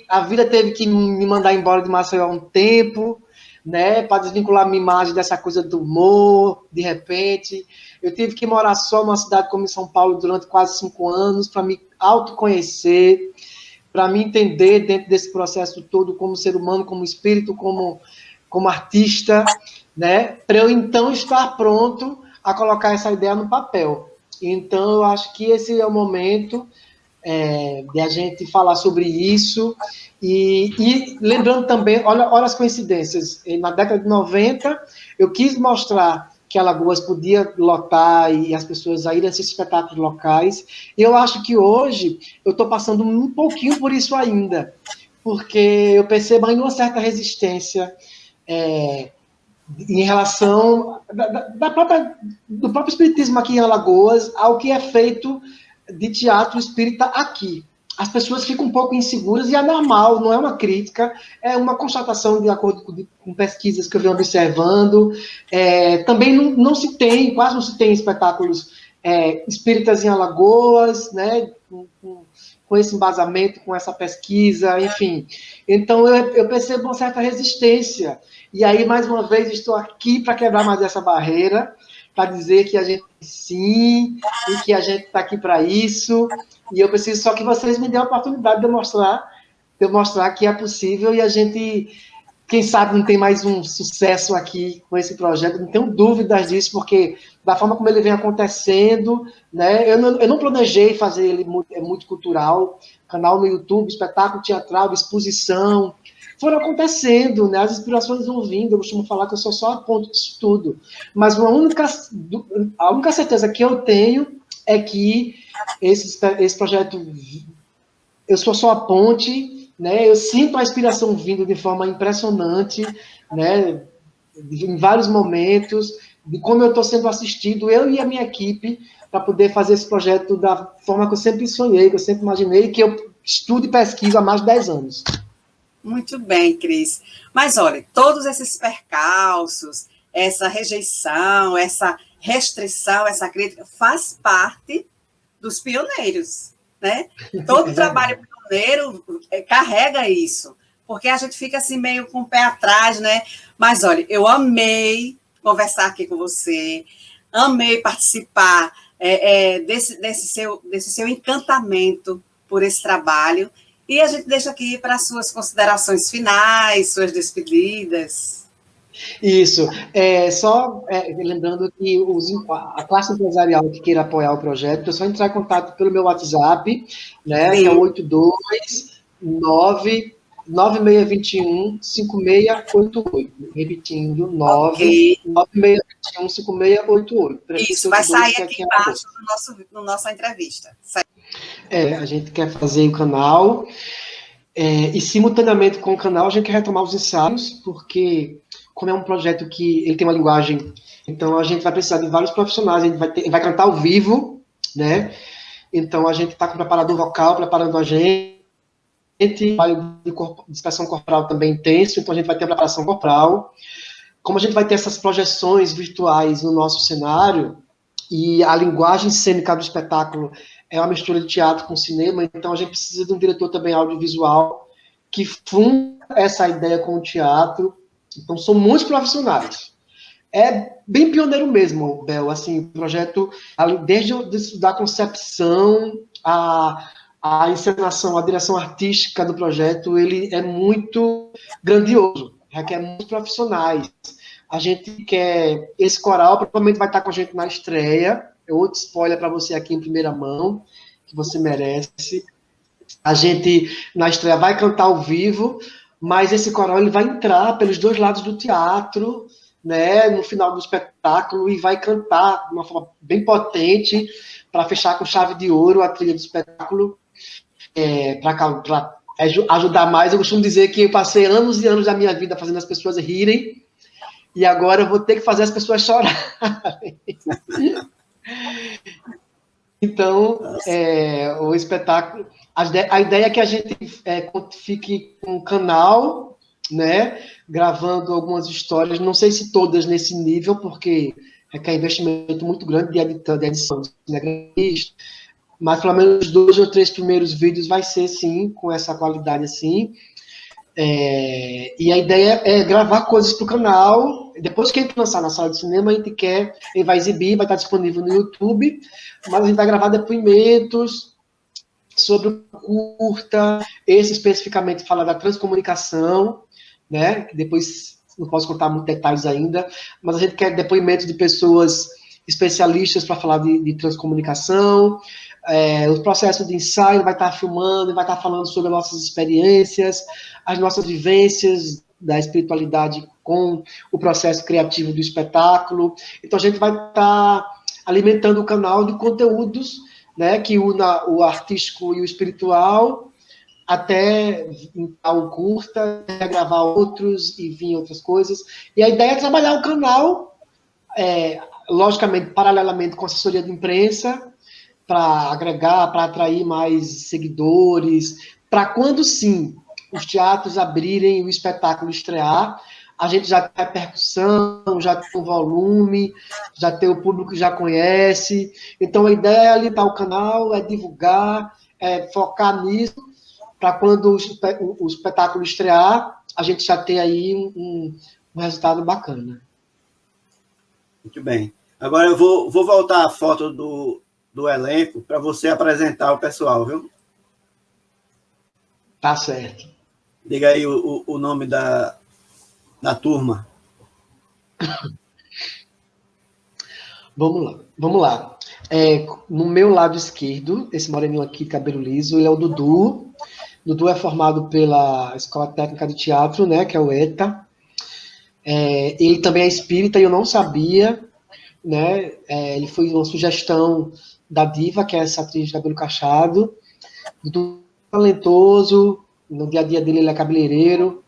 a vida teve que me mandar embora de Maceió há um tempo, né, para desvincular minha imagem dessa coisa do humor, de repente. Eu tive que morar só numa cidade como São Paulo durante quase 5 anos, para me autoconhecer, para me entender dentro desse processo todo como ser humano, como espírito, como artista, né, para eu então estar pronto a colocar essa ideia no papel. Então, eu acho que esse é o momento de a gente falar sobre isso. E lembrando também, olha as coincidências, na década de 90, eu quis mostrar que Alagoas podia lotar e as pessoas irem assistir espetáculos locais. E eu acho que hoje eu estou passando um pouquinho por isso ainda, porque eu percebo ainda uma certa resistência em relação do próprio espiritismo aqui em Alagoas ao que é feito de teatro espírita aqui. As pessoas ficam um pouco inseguras e é normal, não é uma crítica, é uma constatação de acordo com pesquisas que eu venho observando. Também quase não se tem espetáculos espíritas em Alagoas, né, com esse embasamento, com essa pesquisa, enfim. Então, eu percebo uma certa resistência. E aí, mais uma vez, estou aqui para quebrar mais essa barreira, para dizer que a gente sim, e que a gente está aqui para isso, e eu preciso só que vocês me dêem a oportunidade de eu mostrar que é possível, e a gente, quem sabe, não tem mais um sucesso aqui com esse projeto, não tenho dúvidas disso, porque da forma como ele vem acontecendo, né, eu não planejei fazer ele muito cultural, canal no YouTube, espetáculo teatral, exposição, foram acontecendo, né? As inspirações vão vindo, eu costumo falar que eu sou só a ponto disso tudo, mas a única certeza que eu tenho é que esse projeto, eu sou só a ponte, né? Eu sinto a inspiração vindo de forma impressionante, né? Em vários momentos, de como eu estou sendo assistido, eu e a minha equipe, para poder fazer esse projeto da forma que eu sempre sonhei, que eu sempre imaginei, que eu estudo e pesquiso há mais de 10 anos. Muito bem, Cris. Mas, olha, todos esses percalços, essa rejeição, essa restrição, essa crítica, faz parte dos pioneiros, né? Todo trabalho pioneiro carrega isso, porque a gente fica assim meio com o pé atrás, né? Mas, olha, eu amei conversar aqui com você, amei participar desse seu encantamento por esse trabalho. E a gente deixa aqui para as suas considerações finais, suas despedidas. Isso. Lembrando que a classe empresarial que queira apoiar o projeto, é só entrar em contato pelo meu WhatsApp, né, que é 829-9621-5688. Repetindo, 99621-5688. Isso, vai sair aqui embaixo na nossa entrevista. A gente quer fazer o canal, e simultaneamente com o canal a gente quer retomar os ensaios, porque como é um projeto que ele tem uma linguagem, então a gente vai precisar de vários profissionais, a gente vai cantar ao vivo, né? Então a gente está com o preparador vocal preparando a gente, trabalho de expressão corporal também intenso, então a gente vai ter a preparação corporal. Como a gente vai ter essas projeções virtuais no nosso cenário, e a linguagem cênica do espetáculo é uma mistura de teatro com cinema, então a gente precisa de um diretor também audiovisual que funda essa ideia com o teatro. Então, são muitos profissionais. É bem pioneiro mesmo, Bel, assim, o projeto, desde da concepção, a encenação, a direção artística do projeto, ele é muito grandioso, requer muitos profissionais. A gente quer, esse coral provavelmente vai estar com a gente na estreia, é outro spoiler para você aqui em primeira mão, que você merece. A gente, na estreia, vai cantar ao vivo, mas esse coral ele vai entrar pelos dois lados do teatro, né, no final do espetáculo, e vai cantar de uma forma bem potente, para fechar com chave de ouro a trilha do espetáculo, para ajudar mais. Eu costumo dizer que eu passei anos e anos da minha vida fazendo as pessoas rirem, e agora eu vou ter que fazer as pessoas chorarem. Então, o espetáculo, a ideia é que a gente fique com um canal, né, gravando algumas histórias, não sei se todas nesse nível, porque requer investimento muito grande de edição, né, mas pelo menos 2 ou 3 primeiros vídeos vai ser, sim, com essa qualidade assim. E a ideia é gravar coisas para o canal. Depois que a gente lançar na sala de cinema, a gente vai exibir, vai estar disponível no YouTube, mas a gente vai gravar depoimentos sobre o curta. Esse especificamente fala da transcomunicação, né? Que depois não posso contar muitos detalhes ainda, mas a gente quer depoimentos de pessoas especialistas para falar de transcomunicação. o processo de ensaio, vai estar filmando, vai estar falando sobre as nossas experiências, as nossas vivências da espiritualidade com o processo criativo do espetáculo. Então, a gente vai estar alimentando o canal de conteúdos, né, que una o artístico e o espiritual, até um curta, gravar outros e vir outras coisas. E a ideia é trabalhar o canal, logicamente, paralelamente com a assessoria de imprensa, para agregar, para atrair mais seguidores, para quando sim os teatros abrirem e o espetáculo estrear, a gente já tem a percussão, já tem o volume, já tem o público que já conhece. Então, a ideia é alimentar o canal, é divulgar, é focar nisso, para quando o espetáculo estrear, a gente já ter aí um resultado bacana. Muito bem. Agora eu vou voltar a foto do elenco para você apresentar o pessoal, viu? Tá certo. Diga aí o nome da turma. Vamos lá. No meu lado esquerdo, esse moreninho aqui, cabelo liso, ele é o Dudu. Dudu é formado pela Escola Técnica de Teatro, né, que é o ETA. Ele também é espírita e eu não sabia, né? Ele foi uma sugestão da Diva, que é essa atriz de cabelo cacheado. Dudu é talentoso, no dia a dia dele ele é cabeleireiro,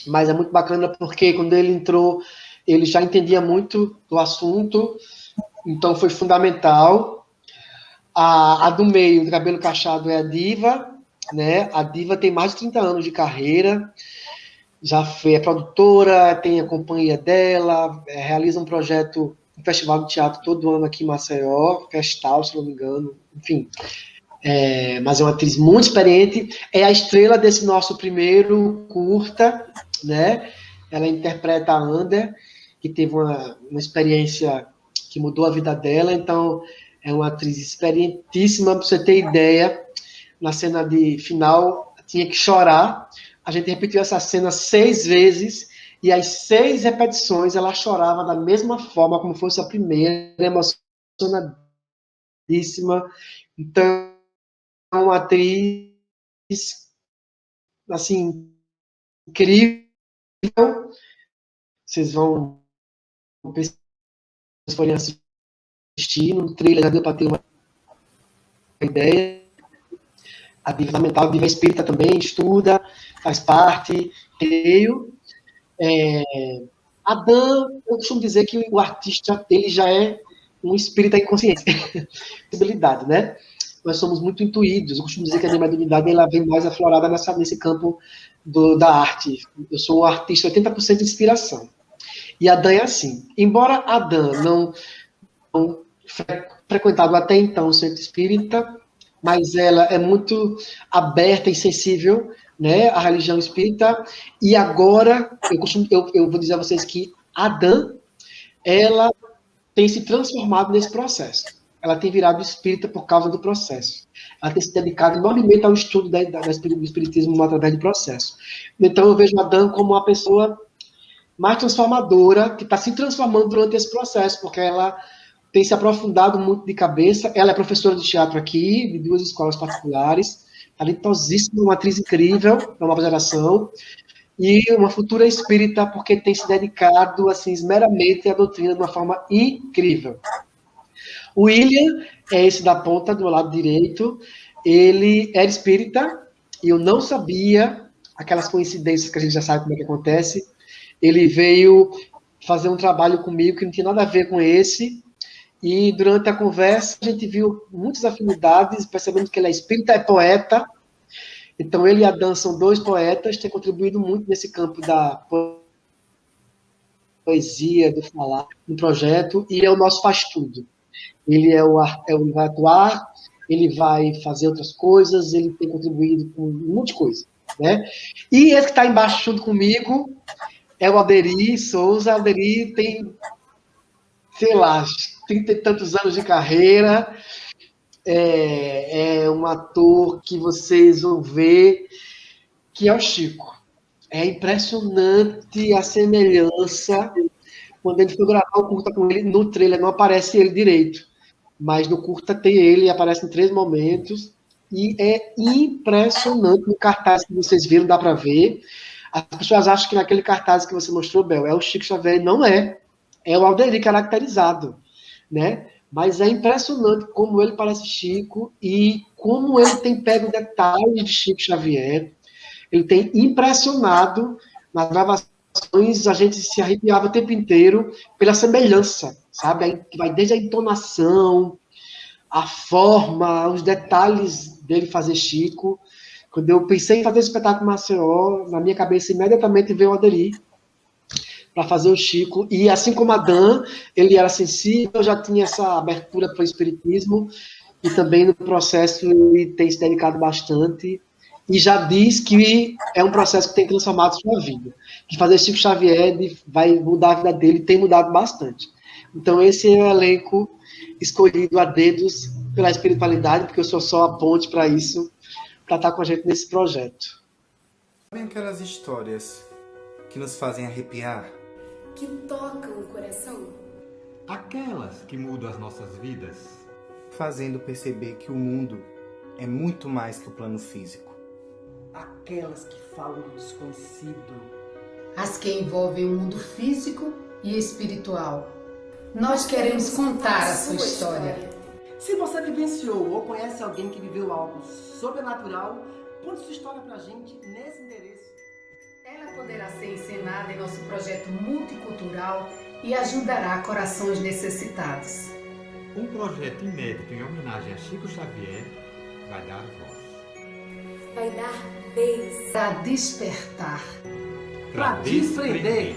mas é muito bacana porque quando ele entrou, ele já entendia muito do assunto, então foi fundamental. A do meio, do cabelo cacheado, é a Diva, né? A Diva tem mais de 30 anos de carreira, é produtora, tem a companhia dela, realiza um projeto, um festival de teatro todo ano aqui em Maceió, Festal, se não me engano, enfim. Mas é uma atriz muito experiente, é a estrela desse nosso primeiro curta, né? Ela interpreta a Ander, que teve uma experiência que mudou a vida dela, então é uma atriz experientíssima. Para você ter ideia, na cena de final tinha que chorar, a gente repetiu essa cena 6 vezes, e as 6 repetições ela chorava da mesma forma como fosse a primeira, emocionadíssima. Então, uma atriz, assim, incrível. Vocês vão, se forem assistir, no trailer já deu para ter uma ideia. A Diva mental, a Diva espírita também, estuda, faz parte, creio. Adam, eu costumo dizer que o artista, ele já é um espírita em consciência, possibilidade, né? Nós somos muito intuídos. Eu costumo dizer que a minha mediunidade ela vem mais aflorada nesse campo da arte. Eu sou um artista 80% de inspiração. E a Dan é assim. Embora a Dan não frequentado até então o centro espírita, mas ela é muito aberta e sensível, né, à religião espírita. E agora, eu vou dizer a vocês que a Dan, ela tem se transformado nesse processo. Ela tem virado espírita por causa do processo. Ela tem se dedicado enormemente ao estudo do espiritismo através do processo. Então, eu vejo a Dan como uma pessoa mais transformadora, que está se transformando durante esse processo, porque ela tem se aprofundado muito de cabeça. Ela é professora de teatro aqui, de 2 escolas particulares, talentosíssima, uma atriz incrível, da nova geração, e uma futura espírita, porque tem se dedicado, assim, esmeramente à doutrina de uma forma incrível. O William é esse da ponta, do lado direito. Ele era espírita, e eu não sabia aquelas coincidências que a gente já sabe como é que acontece. Ele veio fazer um trabalho comigo que não tinha nada a ver com esse, e durante a conversa a gente viu muitas afinidades, percebendo que ele é espírita, é poeta. Então ele e a Dan são 2 poetas, têm contribuído muito nesse campo da poesia, do falar, no projeto, e é o nosso faz-tudo. Ele vai atuar, ele vai fazer outras coisas, ele tem contribuído com um monte de coisa, né? E esse que está embaixo junto comigo é o Alderi Souza. Alderi tem, sei lá, 30 e tantos anos de carreira, é um ator que vocês vão ver, que é o Chico. É impressionante a semelhança. Quando ele foi gravar o curta com ele, no trailer não aparece ele direito. mas no curta tem ele, aparece em 3 momentos, e é impressionante no cartaz que vocês viram, dá para ver. As pessoas acham que naquele cartaz que você mostrou, Bel, é o Chico Xavier, não é. É o Alderi caracterizado, né? Mas é impressionante como ele parece Chico e como ele tem pego detalhes de Chico Xavier. Ele tem impressionado nas gravações, a gente se arrepiava o tempo inteiro pela semelhança, sabe? Vai desde a entonação, a forma, os detalhes dele fazer Chico. Quando eu pensei em fazer o espetáculo Maceió, na minha cabeça imediatamente veio o Alderi para fazer o Chico. E assim como a Dan, ele era sensível, já tinha essa abertura para o espiritismo, e também no processo ele tem se dedicado bastante, e já diz que é um processo que tem transformado a sua vida. Que fazer Chico Xavier vai mudar a vida dele, tem mudado bastante. Então esse é o elenco escolhido a dedos pela espiritualidade, porque eu sou só a ponte para isso, para estar com a gente nesse projeto. Sabem aquelas histórias que nos fazem arrepiar? Que tocam o coração? Aquelas que mudam as nossas vidas. Fazendo perceber que o mundo é muito mais que o plano físico. Aquelas que falam do desconhecido. As que envolvem o mundo físico e espiritual. Nós queremos contar a sua história. Se você vivenciou ou conhece alguém que viveu algo sobrenatural, conte sua história pra gente nesse endereço. Ela poderá ser encenada em nosso projeto multicultural e ajudará corações necessitados. Um projeto inédito em homenagem a Chico Xavier vai dar voz. Vai dar vez. Para despertar. Para desprender.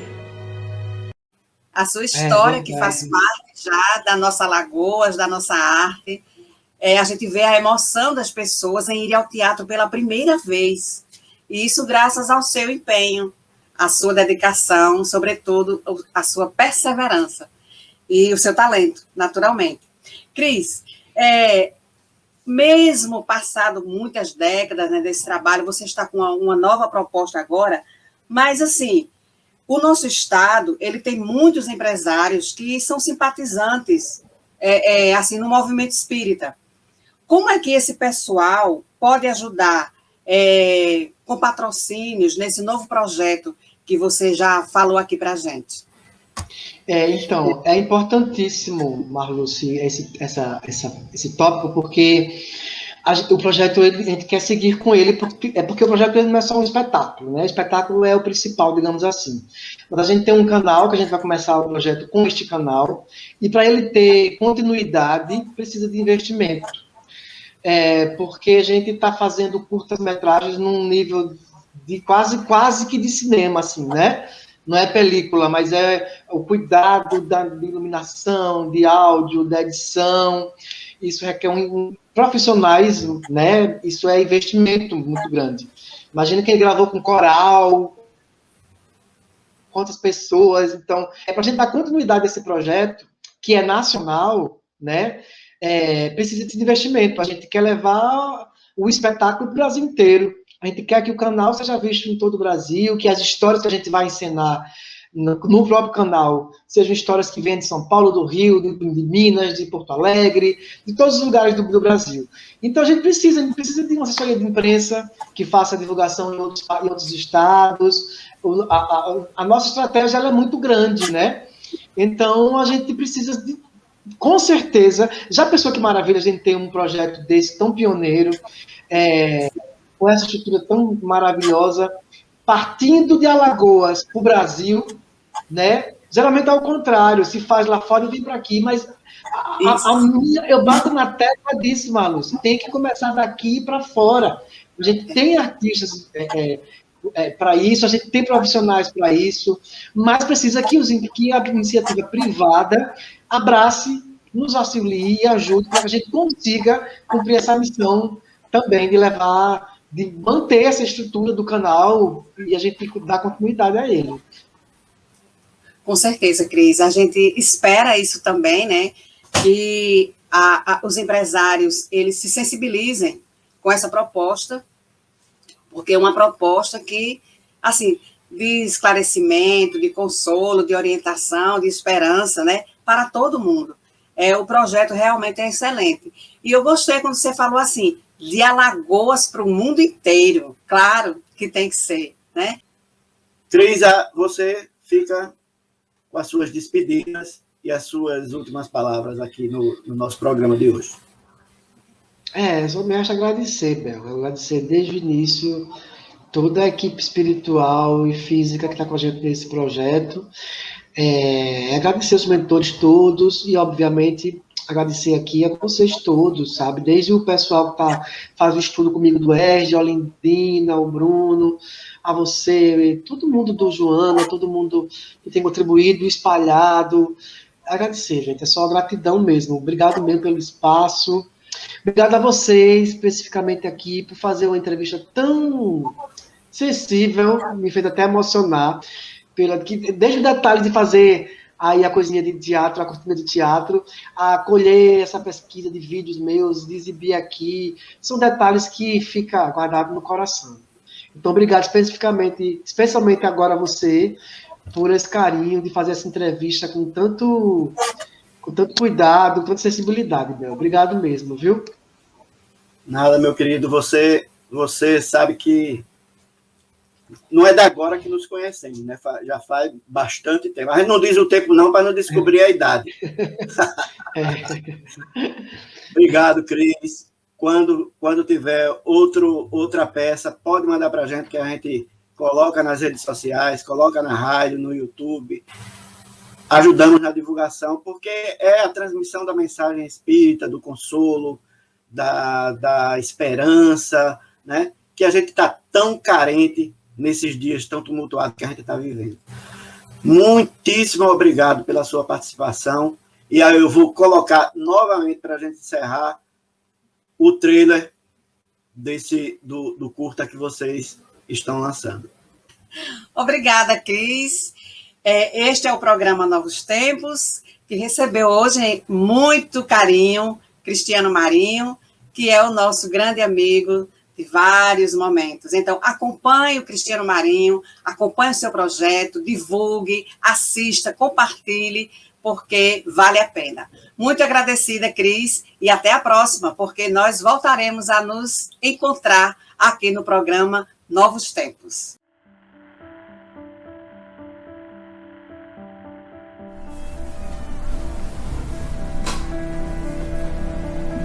A sua história, que faz parte já da nossa Lagoas, da nossa arte. A gente vê a emoção das pessoas em ir ao teatro pela primeira vez. E isso graças ao seu empenho, à sua dedicação, sobretudo a sua perseverança e o seu talento, naturalmente. Cris, mesmo passado muitas décadas, né, desse trabalho, você está com uma nova proposta agora, mas, assim, o nosso Estado, ele tem muitos empresários que são simpatizantes, assim, no movimento espírita. Como é que esse pessoal pode ajudar com patrocínios nesse novo projeto que você já falou aqui para a gente? Então, é importantíssimo, Marluce, esse tópico, porque o projeto, a gente quer seguir com ele, porque o projeto não é só um espetáculo, né? O espetáculo é o principal, digamos assim. Mas a gente tem um canal, que a gente vai começar o projeto com este canal, e para ele ter continuidade, precisa de investimento. Porque a gente está fazendo curtas-metragens num nível de quase que de cinema, assim, né? Não é película, mas é o cuidado da iluminação, de áudio, da edição. Isso requer profissionais, né? Isso é investimento muito grande. Imagina quem gravou com coral, quantas pessoas. Então, para a gente dar continuidade a esse projeto, que é nacional, né? Precisa de investimento. A gente quer levar o espetáculo para o Brasil inteiro. A gente quer que o canal seja visto em todo o Brasil, que as histórias que a gente vai encenar no próprio canal sejam histórias que vêm de São Paulo, do Rio, de Minas, de Porto Alegre, de todos os lugares do Brasil. Então a gente precisa de uma assessoria de imprensa que faça a divulgação em outros estados. A nossa estratégia ela é muito grande, né? Então a gente precisa com certeza, já pensou que maravilha a gente ter um projeto desse tão pioneiro, com essa estrutura tão maravilhosa, partindo de Alagoas para o Brasil, né? Geralmente é o contrário, se faz lá fora e vem para aqui, mas eu bato na tecla disso, Malu, tem que começar daqui para fora. A gente tem artistas para isso, a gente tem profissionais para isso, mas precisa que a iniciativa privada abrace, nos auxilie e ajude para que a gente consiga cumprir essa missão também de manter essa estrutura do canal e a gente dar continuidade a ele. Com certeza, Cris. A gente espera isso também, né? Que os empresários eles se sensibilizem com essa proposta, porque é uma proposta que, assim, de esclarecimento, de consolo, de orientação, de esperança, né? Para todo mundo. o projeto realmente é excelente. E eu gostei quando você falou assim, de Alagoas para o mundo inteiro. Claro que tem que ser, né? Cris, você fica com as suas despedidas e as suas últimas palavras aqui no nosso programa de hoje. Só me resta agradecer, Bel. Agradecer desde o início toda a equipe espiritual e física que está com a gente nesse projeto. Agradecer os mentores todos e, obviamente, agradecer aqui a vocês todos, sabe? Desde o pessoal que faz o estudo comigo do ERJ, a Olindina, o Bruno, a você, todo mundo do Joana, todo mundo que tem contribuído, espalhado. Agradecer, gente. É só gratidão mesmo. Obrigado mesmo pelo espaço. Obrigado a vocês, especificamente aqui, por fazer uma entrevista tão sensível, me fez até emocionar, desde o detalhe de fazer aí a coisinha de teatro, a cortina de teatro, a colher essa pesquisa de vídeos meus, de exibir aqui, são detalhes que ficam guardados no coração. Então, obrigado especialmente agora a você, por esse carinho de fazer essa entrevista com tanto cuidado, com tanta sensibilidade, Bel. Obrigado mesmo, viu? Nada, meu querido, você sabe que não é de agora que nos conhecemos, né? Já faz bastante tempo. A gente não diz o tempo não, para não descobrir a idade. Obrigado, Cris. Quando tiver outra peça, pode mandar para a gente, que a gente coloca nas redes sociais, coloca na rádio, no YouTube. Ajudamos na divulgação, porque é a transmissão da mensagem espírita, do consolo, da esperança, né? Que a gente está tão carente nesses dias tão tumultuados que a gente está vivendo. Muitíssimo obrigado pela sua participação. E aí eu vou colocar novamente, para a gente encerrar, o trailer do curta que vocês estão lançando. Obrigada, Cris. Este é o programa Novos Tempos, que recebeu hoje muito carinho Cristiano Marinho, que é o nosso grande amigo de vários momentos. Então, acompanhe o Cristiano Marinho, acompanhe o seu projeto, divulgue, assista, compartilhe, porque vale a pena. Muito agradecida, Cris, e até a próxima, porque nós voltaremos a nos encontrar aqui no programa Novos Tempos.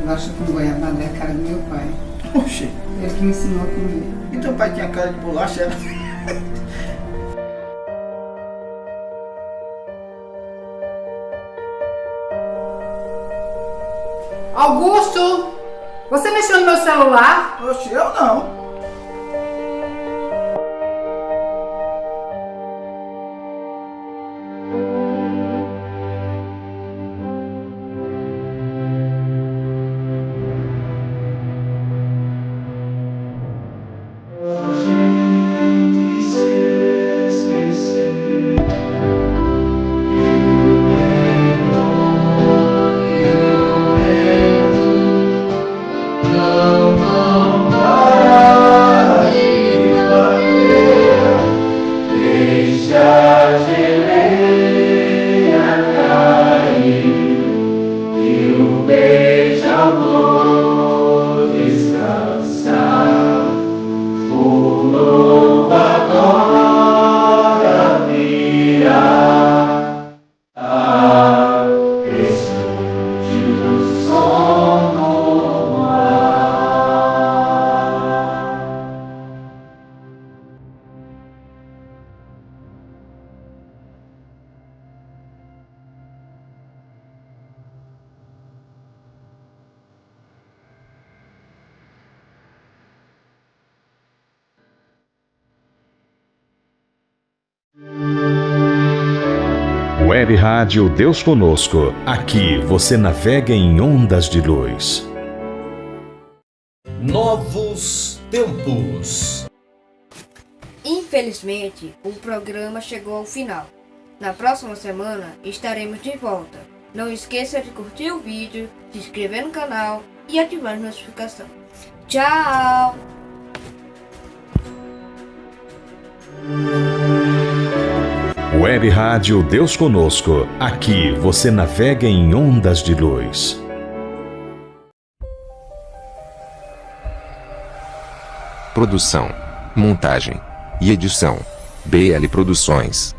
Bolacha com goiabada é a cara do meu pai. Oxê. Ele que me ensinou a comer. E teu pai tinha cara de bolacha, era? Augusto! Você mexeu no meu celular? Oxê, eu não. Web Rádio Deus Conosco. Aqui você navega em ondas de luz. Novos Tempos. Infelizmente, o programa chegou ao final. Na próxima semana estaremos de volta. Não esqueça de curtir o vídeo, se inscrever no canal e ativar as notificações. Tchau! Web Rádio Deus Conosco. Aqui você navega em ondas de luz. Produção, montagem e edição: BL Produções.